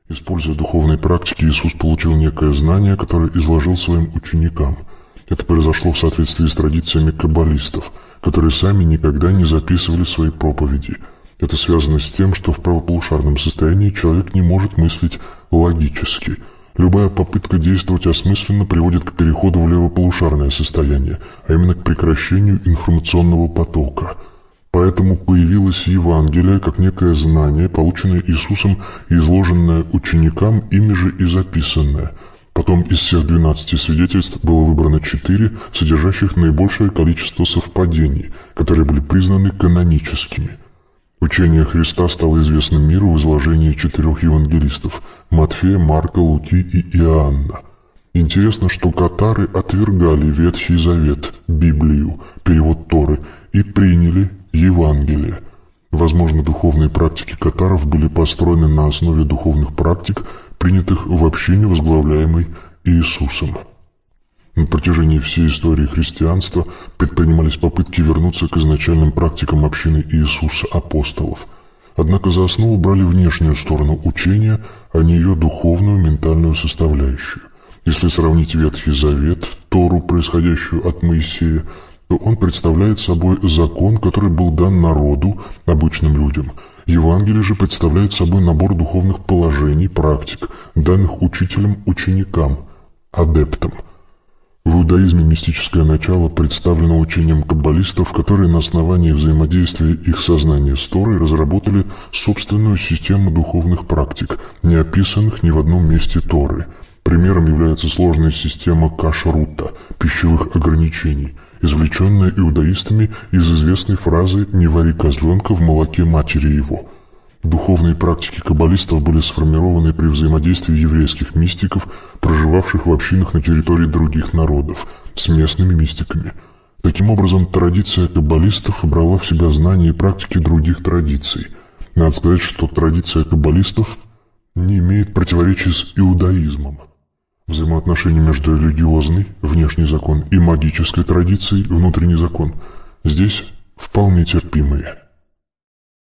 Используя духовные практики, Иисус получил некое знание, которое изложил своим ученикам. Это произошло в соответствии с традициями каббалистов, которые сами никогда не записывали свои проповеди. Это связано с тем, что в правополушарном состоянии человек не может мыслить логически. Любая попытка действовать осмысленно приводит к переходу в левополушарное состояние, а именно к прекращению информационного потока. Поэтому появилось Евангелие как некое знание, полученное Иисусом и изложенное ученикам, ими же и записанное. Потом из всех 12 свидетельств было выбрано 4, содержащих наибольшее количество совпадений, которые были признаны каноническими. Учение Христа стало известным миру в изложении 4 евангелистов – Матфея, Марка, Луки и Иоанна. Интересно, что катары отвергали Ветхий Завет, Библию, перевод Торы, и приняли Евангелие. Возможно, духовные практики катаров были построены на основе духовных практик, принятых в общине, возглавляемой Иисусом. На протяжении всей истории христианства предпринимались попытки вернуться к изначальным практикам общины Иисуса апостолов. Однако за основу брали внешнюю сторону учения, а не ее духовную, ментальную составляющую. Если сравнить Ветхий Завет, Тору, происходящую от Моисея, то он представляет собой закон, который был дан народу, обычным людям. Евангелие же представляет собой набор духовных положений, практик, данных учителям, ученикам, адептам. В иудаизме мистическое начало представлено учением каббалистов, которые на основании взаимодействия их сознания с Торой разработали собственную систему духовных практик, не описанных ни в одном месте Торы. Примером является сложная система кашрута, пищевых ограничений, извлеченная иудаистами из известной фразы «не вари козленка в молоке матери его». Духовные практики каббалистов были сформированы при взаимодействии еврейских мистиков, проживавших в общинах на территории других народов, с местными мистиками. Таким образом, традиция каббалистов брала в себя знания и практики других традиций. Надо сказать, что традиция каббалистов не имеет противоречий с иудаизмом. Взаимоотношения между религиозной, внешний закон, и магической традицией, внутренний закон, здесь вполне терпимые.